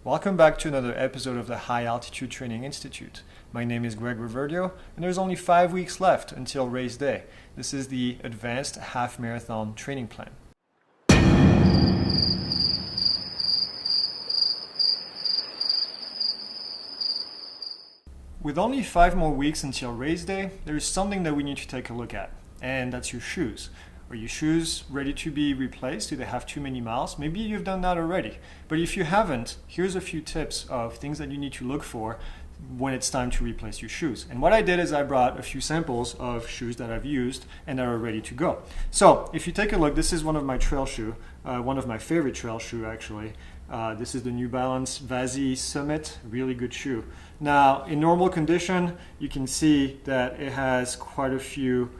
Welcome back to another episode of the High Altitude Training Institute. My name is Greg Reverdio, and there's only 5 weeks left until race day. This is the Advanced Half Marathon Training Plan. With only 5 more weeks until race day, there is something that we need to take a look at, and that's your shoes. Are your shoes ready to be replaced? Do they have too many miles? Maybe you've done that already. But if you haven't, here's a few tips of things that you need to look for when it's time to replace your shoes. And what I did is I brought a few samples of shoes that I've used and that are ready to go. So if you take a look, this is one of my trail shoe, one of my favorite trail shoe actually. This is the New Balance Vazzy Summit, really good shoe. Now in normal condition, you can see that it has quite a few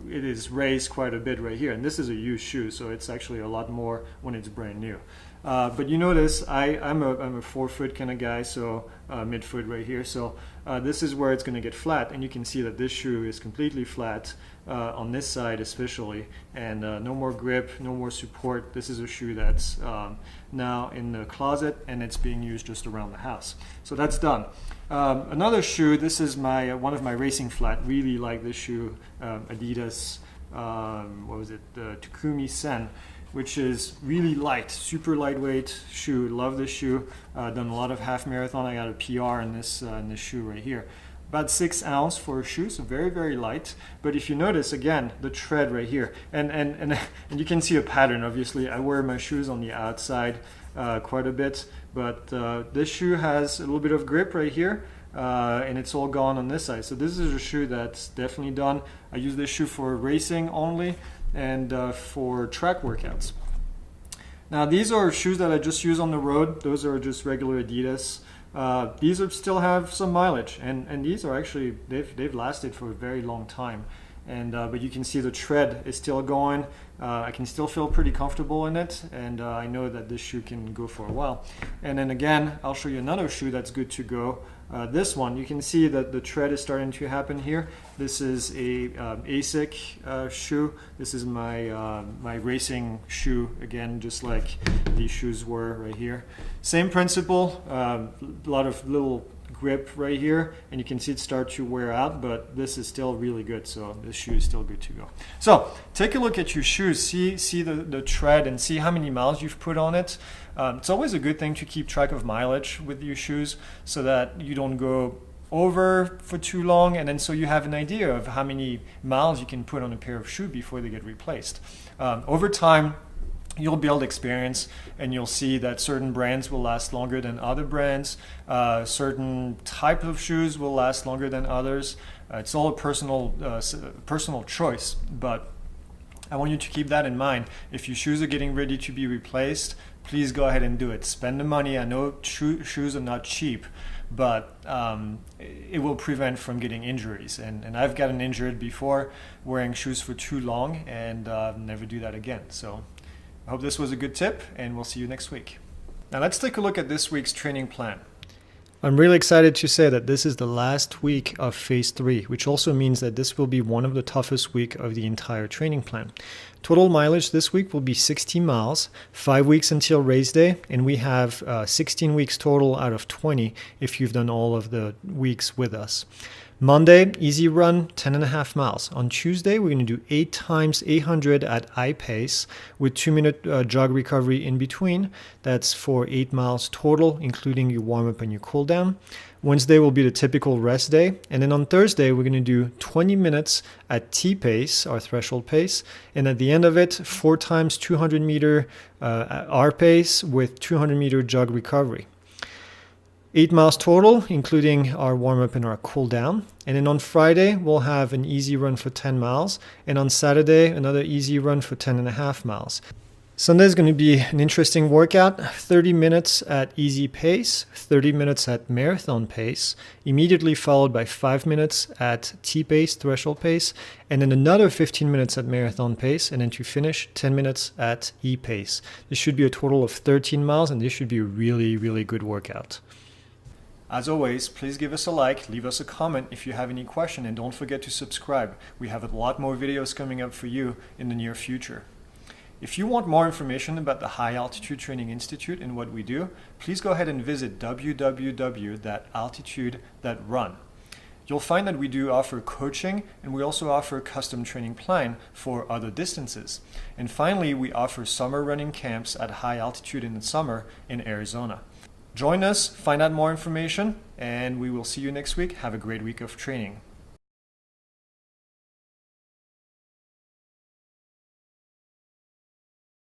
it is raised quite a bit right here, and this is a used shoe, so it's actually a lot more when it's brand new. But you notice I'm a forefoot kind of guy, so midfoot right here, so this is where it's going to get flat, and you can see that this shoe is completely flat on this side especially, and no more grip, no more support. This is a shoe that's now in the closet, and it's being used just around the house. So that's done. Another shoe, this is one of my racing flat. Really like this shoe, Adidas, what was it, the Takumi Sen, which is really light, super lightweight shoe. Love this shoe. Done a lot of half marathon. I got a PR in this shoe right here. About 6 ounce for a shoe, so very, very light. But if you notice, again, the tread right here, and you can see a pattern. Obviously, I wear my shoes on the outside quite a bit, but this shoe has a little bit of grip right here, and it's all gone on this side. So this is a shoe that's definitely done. I use this shoe for racing only and for track workouts. Now these are shoes that I just use on the road. Those are just regular Adidas. These still have some mileage, and these are actually they've lasted for a very long time. And but you can see the tread is still going. I can still feel pretty comfortable in it, and I know that this shoe can go for a while. And then again, I'll show you another shoe that's good to go. This one, you can see that the tread is starting to happen here. This is a ASIC shoe. This is my racing shoe, again, just like these shoes were right here. Same principle, a lot of little grip right here, and you can see it start to wear out, but this is still really good, so this shoe is still good to go. So take a look at your shoes, see the tread, and see how many miles you've put on it. It's always a good thing to keep track of mileage with your shoes so that you don't go over for too long, and then so you have an idea of how many miles you can put on a pair of shoes before they get replaced. Over time, you'll build experience, and you'll see that certain brands will last longer than other brands. Certain type of shoes will last longer than others. It's all a personal choice, but I want you to keep that in mind. If your shoes are getting ready to be replaced, please go ahead and do it. Spend the money. I know shoes are not cheap, but it will prevent from getting injuries. And I've gotten injured before wearing shoes for too long, and never do that again. So I hope this was a good tip, and we'll see you next week. Now let's take a look at this week's training plan. I'm really excited to say that this is the last week of phase 3, which also means that this will be one of the toughest weeks of the entire training plan. Total mileage this week will be 60 miles, 5 weeks until race day, and we have 16 weeks total out of 20 if you've done all of the weeks with us. Monday, easy run, 10.5 miles. On Tuesday, we're going to do 8 times 800 at high pace with 2-minute jog recovery in between. That's for 8 miles total, including your warm-up and your cool-down. Wednesday will be the typical rest day. And then on Thursday, we're going to do 20 minutes at T pace, our threshold pace. And at the end of it, 4 times 200 meter R pace with 200 meter jog recovery. 8 miles total, including our warm-up and our cool-down. And then on Friday, we'll have an easy run for 10 miles. And on Saturday, another easy run for 10.5 miles. Sunday is going to be an interesting workout. 30 minutes at easy pace, 30 minutes at marathon pace, immediately followed by 5 minutes at T-pace, threshold pace, and then another 15 minutes at marathon pace, and then to finish, 10 minutes at E-pace. This should be a total of 13 miles, and this should be a really, really good workout. As always, please give us a like, leave us a comment if you have any question, and don't forget to subscribe. We have a lot more videos coming up for you in the near future. If you want more information about the High Altitude Training Institute and what we do, please go ahead and visit www.altitude.run. You'll find that we do offer coaching, and we also offer a custom training plan for other distances. And finally, we offer summer running camps at high altitude in the summer in Arizona. Join us, find out more information, and we will see you next week. Have a great week of training.